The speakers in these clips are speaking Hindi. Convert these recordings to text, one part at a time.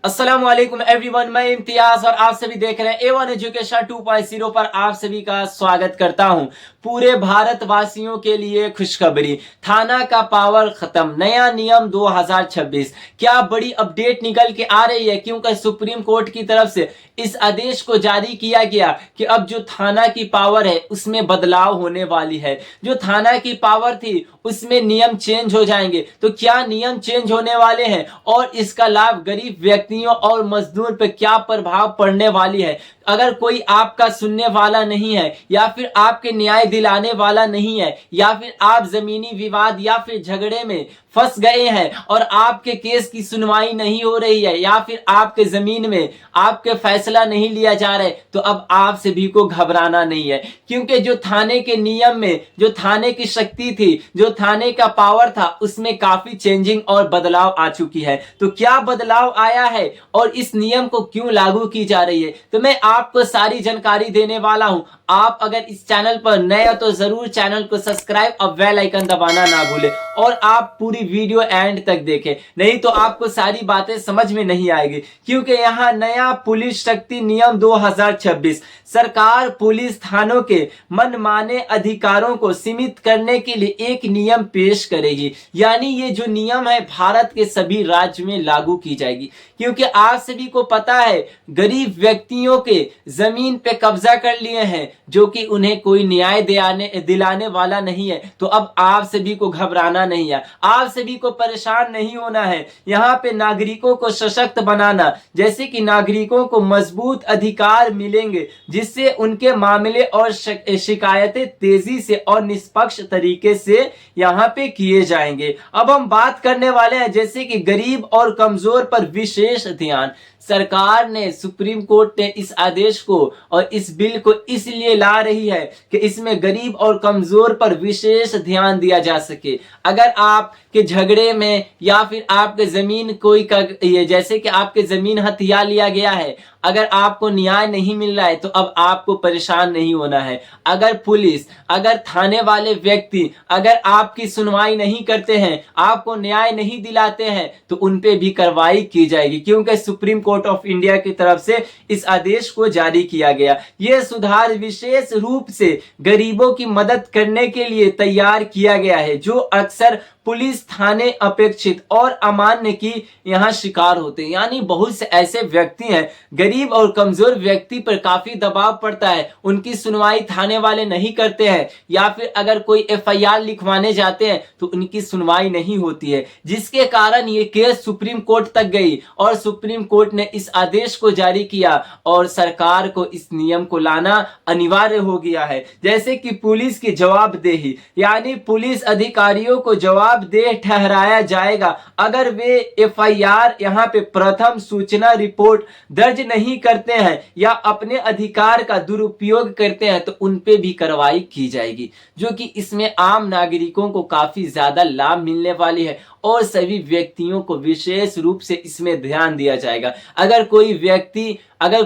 अस्सलाम वालेकुम एवरीवन, मैं इम्तियाज और आप सभी देख रहे हैं A1 एजुकेशन 2.0 पर आप सभी का स्वागत करता हूं। पूरे भारतवासियों के लिए खुशखबरी, थाना का पावर खत्म, नया नियम 2026। क्या बड़ी अपडेट निकल के आ रही है, क्योंकि सुप्रीम कोर्ट की तरफ से इस आदेश को जारी किया गया कि अब जो थाना की पावर है उसमें बदलाव होने वाली है। जो थाना की पावर थी उसमें नियम चेंज हो जाएंगे। तो क्या नियम चेंज होने वाले हैं और इसका लाभ गरीब व्यक्तियों और मजदूर पर क्या प्रभाव पड़ने वाली है? अगर कोई आपका सुनने वाला नहीं है या फिर आपके न्याय दिलाने वाला नहीं है, या फिर आप जमीनी विवाद या फिर झगड़े में फंस गए हैं और आपके केस की सुनवाई नहीं हो रही है, या फिर आपके जमीन में आपके फैसला नहीं लिया जा रहा है, तो अब आप सभी को घबराना नहीं है। क्योंकि जो थाने के नियम में जो थाने की शक्ति थी, जो थाने का पावर था, उसमें काफी चेंजिंग और बदलाव आ चुकी है। तो क्या बदलाव आया है और इस नियम को क्यों लागू की जा रही है, तो मैं आपको सारी जानकारी देने वाला हूं। आप अगर इस चैनल पर नए हो तो जरूर चैनल को सब्सक्राइब और बेल आइकन दबाना ना भूलें, और आप पूरी वीडियो एंड तक देखें, नहीं तो आपको सारी बातें समझ में नहीं आएगी। क्योंकि यहाँ नया पुलिस शक्ति नियम 2026 सरकार पुलिस थानों के मनमाने अधिकारों को सीमित करने के लिए एक नियम पेश करेगी। यानी ये जो नियम है भारत के सभी राज्य में लागू की जाएगी। क्योंकि आप सभी को पता है गरीब व्यक्तियों के जमीन पे कब्जा कर लिए हैं, जो कि उन्हें कोई न्याय दिलाने वाला नहीं है। तो अब आप सभी को घबराना नहीं है, आप सभी को परेशान नहीं होना है। यहाँ पे नागरिकों को सशक्त बनाना, जैसे कि नागरिकों को मजबूत अधिकार मिलेंगे, जिससे उनके मामले और शिकायतें तेजी से और निष्पक्ष तरीके से यहाँ पे किए जाएंगे। अब हम बात करने वाले हैं जैसे कि गरीब और कमजोर पर विशेष ध्यान। सरकार ने, सुप्रीम कोर्ट ने इस आदेश को और इस बिल को इसलिए ला रही है कि इसमें गरीब और कमजोर पर विशेष ध्यान दिया जा सके। अगर आपके झगड़े में या फिर आपके जमीन कोई ये जैसे कि आपके जमीन हथिया लिया गया है, अगर आपको न्याय नहीं मिल रहा है, तो अब आपको परेशान नहीं होना है। अगर पुलिस, अगर थाने वाले व्यक्ति अगर आपकी सुनवाई नहीं करते हैं, आपको न्याय नहीं दिलाते हैं, तो उन पे भी कार्रवाई की जाएगी। क्योंकि सुप्रीम कोर्ट ऑफ इंडिया की तरफ से इस आदेश को जारी किया गया। यह सुधार विशेष रूप से गरीबों की मदद करने के लिए तैयार किया गया है, जो अक्सर पुलिस थाने अपेक्षित और अमान्य की यहाँ शिकार होते हैं। यानी बहुत से ऐसे व्यक्ति हैं, गरीब और कमजोर व्यक्ति पर काफी दबाव पड़ता है, उनकी सुनवाई थाने वाले नहीं करते हैं, या फिर अगर कोई FIR लिखवाने जाते हैं तो उनकी सुनवाई नहीं होती है, जिसके कारण ये केस सुप्रीम कोर्ट तक गई और सुप्रीम कोर्ट ने इस आदेश को जारी किया और सरकार को इस नियम को लाना अनिवार्य हो गया है। जैसे कि पुलिस की जवाबदेही, यानी पुलिस अधिकारियों को जवाबदेह ठहराया जाएगा अगर वे FIR यहाँ पे प्रथम सूचना रिपोर्ट दर्ज नहीं करते हैं या अपने अधिकार का दुरुपयोग करते हैं, तो उन पे भी कार्रवाई की जाएगी, जो कि इसमें आम नागरिकों को काफी ज्यादा लाभ मिलने वाली है और सभी व्यक्तियों को विशेष रूप से इसमें ध्यान दिया जाएगा। अगर कोई व्यक्ति, अगर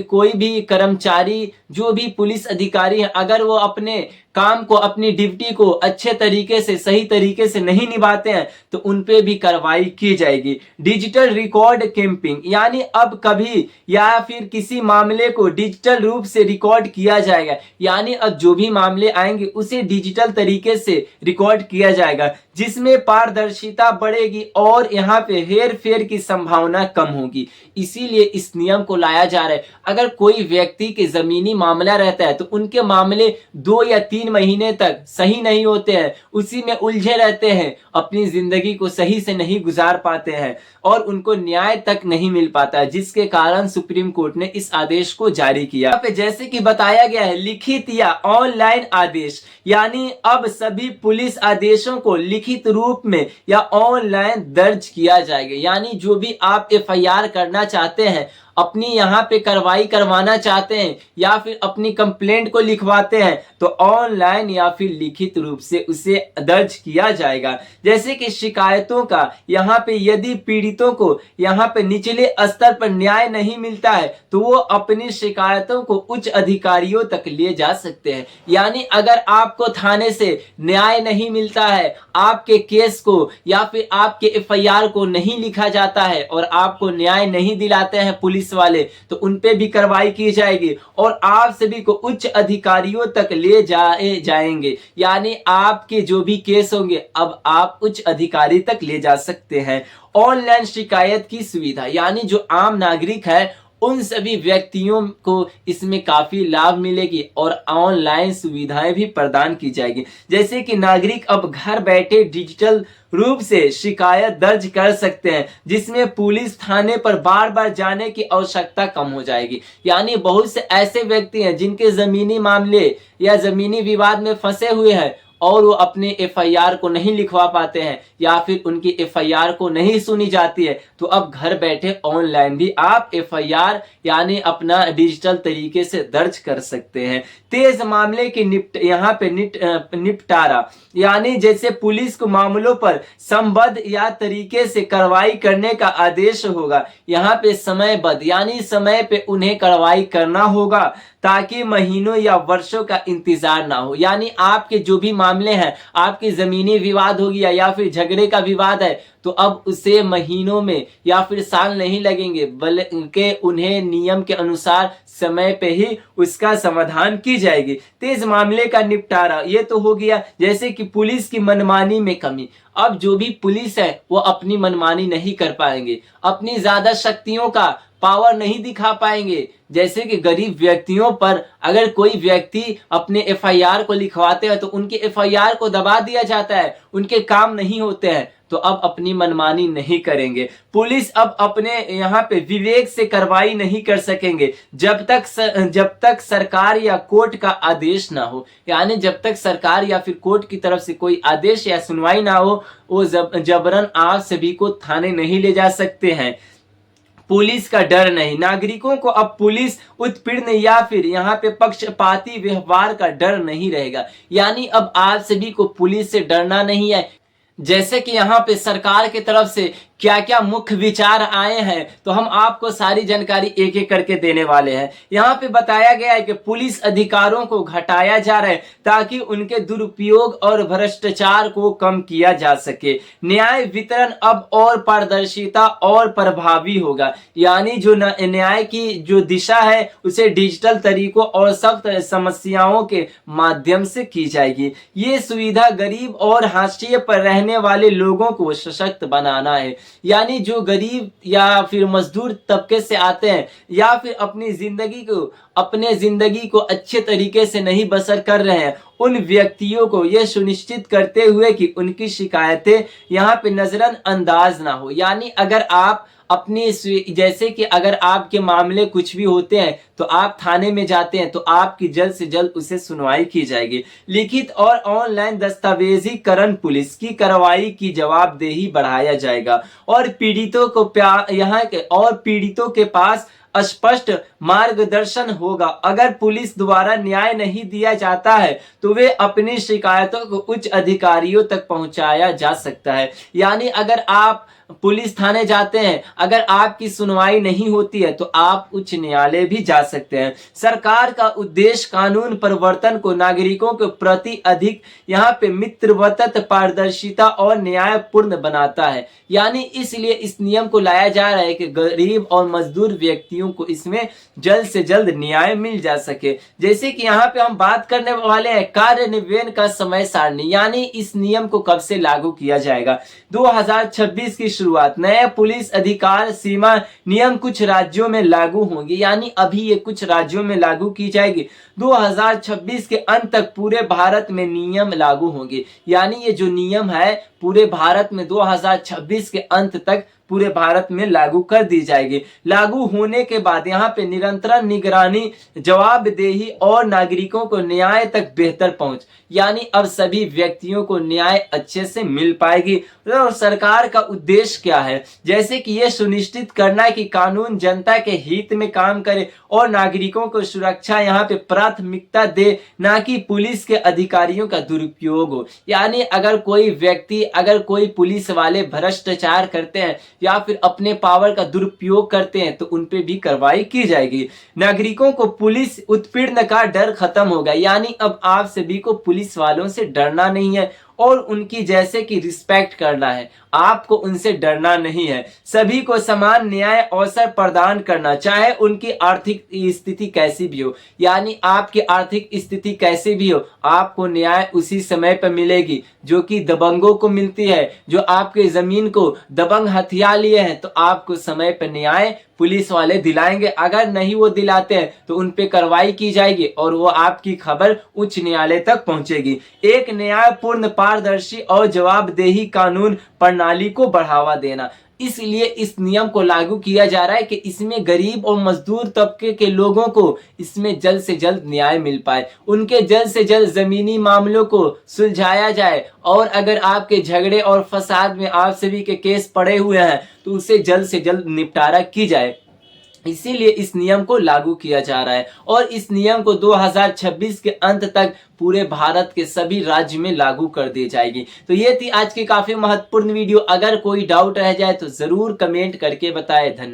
कोई भी कर्मचारी, जो भी पुलिस अधिकारी है, अगर वो अपने काम को, अपनी ड्यूटी को अच्छे तरीके से, सही तरीके से नहीं निभाते हैं, तो उन पे भी कार्रवाई की जाएगी। डिजिटल रिकॉर्ड कीपिंग, यानी अब कभी या फिर किसी मामले को डिजिटल रूप से रिकॉर्ड किया जाएगा। यानी अब जो भी मामले आएंगे उसे डिजिटल तरीके से रिकॉर्ड किया जाएगा, जिसमें पारदर्शिता बढ़ेगी और यहाँ पे हेर फेर की संभावना कम होगी। इसीलिए इस नियम को लाया जा रहा है। अगर कोई व्यक्ति के जमीनी मामला रहता है तो उनके मामले 2 या 3 महीने तक सही नहीं होते हैं, उसी में उलझे रहते हैं, अपनी जिंदगी को सही से नहीं गुजार पाते हैं और उनको न्याय तक नहीं मिल पाता है, जिसके कारण सुप्रीम कोर्ट ने इस आदेश को जारी किया। यहाँ पे जैसे कि बताया गया है, लिखित या ऑनलाइन आदेश, यानी अब सभी पुलिस आदेशों को लिखित रूप में या ऑनलाइन दर्ज किया जाएगा। यानी जो भी आप FIR करना चाहते हैं, अपनी यहाँ पे कार्रवाई करवाना चाहते हैं या फिर अपनी कंप्लेंट को लिखवाते हैं तो ऑनलाइन या फिर लिखित रूप से उसे दर्ज किया जाएगा। जैसे कि शिकायतों का यहाँ पे यदि पीड़ितों को यहाँ पे निचले स्तर पर न्याय नहीं मिलता है तो वो अपनी शिकायतों को उच्च अधिकारियों तक ले जा सकते हैं। यानी अगर आपको थाने से न्याय नहीं मिलता है, आपके केस को या फिर आपके एफआईआर को नहीं लिखा जाता है और आपको न्याय नहीं दिलाते हैं पुलिस वाले, तो उन पे भी कार्रवाई की जाएगी और आप सभी को उच्च अधिकारियों तक ले जाए जाएंगे। यानी आपके जो भी केस होंगे अब आप उच्च अधिकारी तक ले जा सकते हैं। ऑनलाइन शिकायत की सुविधा, यानी जो आम नागरिक है उन सभी व्यक्तियों को इसमें काफी लाभ मिलेगी और ऑनलाइन सुविधाएं भी प्रदान की जाएगी। जैसे कि नागरिक अब घर बैठे डिजिटल रूप से शिकायत दर्ज कर सकते हैं, जिसमें पुलिस थाने पर बार बार जाने की आवश्यकता कम हो जाएगी। यानी बहुत से ऐसे व्यक्ति हैं जिनके जमीनी मामले या जमीनी विवाद में फंसे हुए हैं और वो अपने एफआईआर को नहीं लिखवा पाते हैं या फिर उनकी एफआईआर को नहीं सुनी जाती है, तो अब घर बैठे ऑनलाइन भी आप एफआईआर यानी अपना डिजिटल तरीके से दर्ज कर सकते हैं। तेज मामले की यहाँ पे निपटारा, यानी जैसे पुलिस को मामलों पर संबद्ध या तरीके से कार्रवाई करने का आदेश होगा, यहाँ पे समयबद्ध यानी समय पे उन्हें कार्रवाई करना होगा ताकि महीनों या वर्षों का इंतजार ना हो। यानी आपके जो भी मामले हैं, आपकी जमीनी विवाद हो गया या फिर झगड़े का विवाद है, तो अब उसे महीनों में या फिर साल नहीं लगेंगे, बल्कि उन्हें नियम के अनुसार समय पे ही उसका समाधान की जाएगी। तेज मामले का निपटारा, ये तो हो गया। जैसे कि पुलिस की मनमानी में कमी, अब जो भी पुलिस है वो अपनी मनमानी नहीं कर पाएंगे, अपनी ज्यादा शक्तियों का पावर नहीं दिखा पाएंगे। जैसे कि गरीब व्यक्तियों पर अगर कोई व्यक्ति अपने एफआईआर को लिखवाते हैं तो उनके एफआईआर को दबा दिया जाता है, उनके काम नहीं होते हैं, तो अब अपनी मनमानी नहीं करेंगे। पुलिस अब अपने यहाँ पे विवेक से कार्रवाई नहीं कर सकेंगे जब तक सरकार या कोर्ट का आदेश ना हो। यानी जब तक सरकार या फिर कोर्ट की तरफ से कोई आदेश या सुनवाई ना हो, वो जबरन आप सभी को थाने नहीं ले जा सकते हैं। पुलिस का डर नहीं, नागरिकों को अब पुलिस उत्पीड़न या फिर यहाँ पे पक्षपाती व्यवहार का डर नहीं रहेगा। यानी अब आप सभी को पुलिस से डरना नहीं है। जैसे कि यहाँ पे सरकार की तरफ से क्या क्या मुख्य विचार आए हैं, तो हम आपको सारी जानकारी एक एक करके देने वाले हैं। यहाँ पे बताया गया है कि पुलिस अधिकारों को घटाया जा रहा है ताकि उनके दुरुपयोग और भ्रष्टाचार को कम किया जा सके। न्याय वितरण अब और पारदर्शिता और प्रभावी होगा। यानी जो न्याय की जो दिशा है उसे डिजिटल तरीकों और सख्त समस्याओं के माध्यम से की जाएगी। ये सुविधा गरीब और हाशिए पर रहने वाले लोगों को सशक्त बनाना है। यानी जो गरीब या फिर मजदूर तबके से आते हैं या फिर अपने जिंदगी को अच्छे तरीके से नहीं बसर कर रहे हैं, उन व्यक्तियों को यह सुनिश्चित करते हुए कि उनकी शिकायतें यहाँ पे नजरअंदाज ना हो। यानी अगर आप जैसे कि अगर आपके मामले कुछ भी होते हैं तो आप थाने में जाते हैं तो आपकी जल्द से जल्द उसे सुनवाई की जाएगी। लिखित और ऑनलाइन दस्तावेजीकरण, पुलिस की कार्रवाई की जवाबदेही बढ़ाया जाएगा और पीड़ितों के पास स्पष्ट मार्गदर्शन होगा। अगर पुलिस द्वारा न्याय नहीं दिया जाता है तो वे अपनी शिकायतों को उच्च अधिकारियों तक पहुंचाया जा सकता है। यानी अगर आप पुलिस थाने जाते हैं, अगर आपकी सुनवाई नहीं होती है तो आप उच्च न्यायालय भी जा सकते हैं। सरकार का उद्देश्य कानून परिवर्तन को नागरिकों के प्रति अधिक यहाँ पे मित्रवत, पारदर्शिता और न्यायपूर्ण बनाता है। यानी इसलिए इस नियम को लाया जा रहा है कि गरीब और मजदूर व्यक्तियों को इसमें जल्द से जल्द न्याय मिल जा सके। जैसे कि यहाँ पे हम बात करने वाले हैं कार्यान्वयन का समय सारणी, यानी इस नियम को कब से लागू किया जाएगा। 2026 की शुरुआत। नए पुलिस अधिकार सीमा नियम कुछ राज्यों में लागू होंगे, यानी अभी ये कुछ राज्यों में लागू की जाएगी। 2026 के अंत तक पूरे भारत में नियम लागू होंगे। यानी ये जो नियम है पूरे भारत में 2026 के अंत तक पूरे भारत में लागू कर दी जाएगी। लागू होने के बाद यहाँ पे निरंतर निगरानी, जवाबदेही और नागरिकों को न्याय तक बेहतर पहुंच, यानी अब सभी व्यक्तियों को न्याय अच्छे से मिल पाएगी। और सरकार का उद्देश्य क्या है, जैसे कि यह सुनिश्चित करना कि कानून जनता के हित में काम करे और नागरिकों को सुरक्षा यहाँ पे प्राथमिकता दे, ना कि पुलिस के अधिकारियों का दुरुपयोग हो। यानी अगर कोई व्यक्ति, अगर कोई पुलिस वाले भ्रष्टाचार करते हैं या फिर अपने पावर का दुरुपयोग करते हैं तो उन पे भी कार्रवाई की जाएगी। नागरिकों को पुलिस उत्पीड़न का डर खत्म होगा, यानी अब आप सभी को पुलिस वालों से डरना नहीं है और उनकी जैसे कि रिस्पेक्ट करना है, आपको उनसे डरना नहीं है। सभी को समान न्याय अवसर प्रदान करना, चाहे उनकी आर्थिक स्थिति कैसी भी हो, यानी आपकी आर्थिक स्थिति कैसी भी हो, आपको न्याय उसी समय पर मिलेगी जो कि दबंगों को मिलती है। जो आपके जमीन को दबंग हथिया लिए हैं तो आपको समय पर न्याय पुलिस वाले दिलाएंगे। अगर नहीं वो दिलाते हैं तो उन पे कार्रवाई की जाएगी और वो आपकी खबर उच्च न्यायालय तक पहुंचेगी। एक न्यायपूर्ण, पारदर्शी और जवाबदेही कानून प्रणाली को बढ़ावा देना, इसलिए इस नियम को लागू किया जा रहा है कि इसमें गरीब और मजदूर तबके के लोगों को इसमें जल्द से जल्द न्याय मिल पाए, उनके जल्द से जल्द जमीनी मामलों को सुलझाया जाए और अगर आपके झगड़े और फसाद में आप सभी के केस पड़े हुए हैं तो उसे जल्द से जल्द निपटारा की जाए। इसीलिए इस नियम को लागू किया जा रहा है और इस नियम को 2026 के अंत तक पूरे भारत के सभी राज्य में लागू कर दी जाएगी। तो ये थी आज की काफी महत्वपूर्ण वीडियो। अगर कोई डाउट रह जाए तो जरूर कमेंट करके बताएं। धन्यवाद।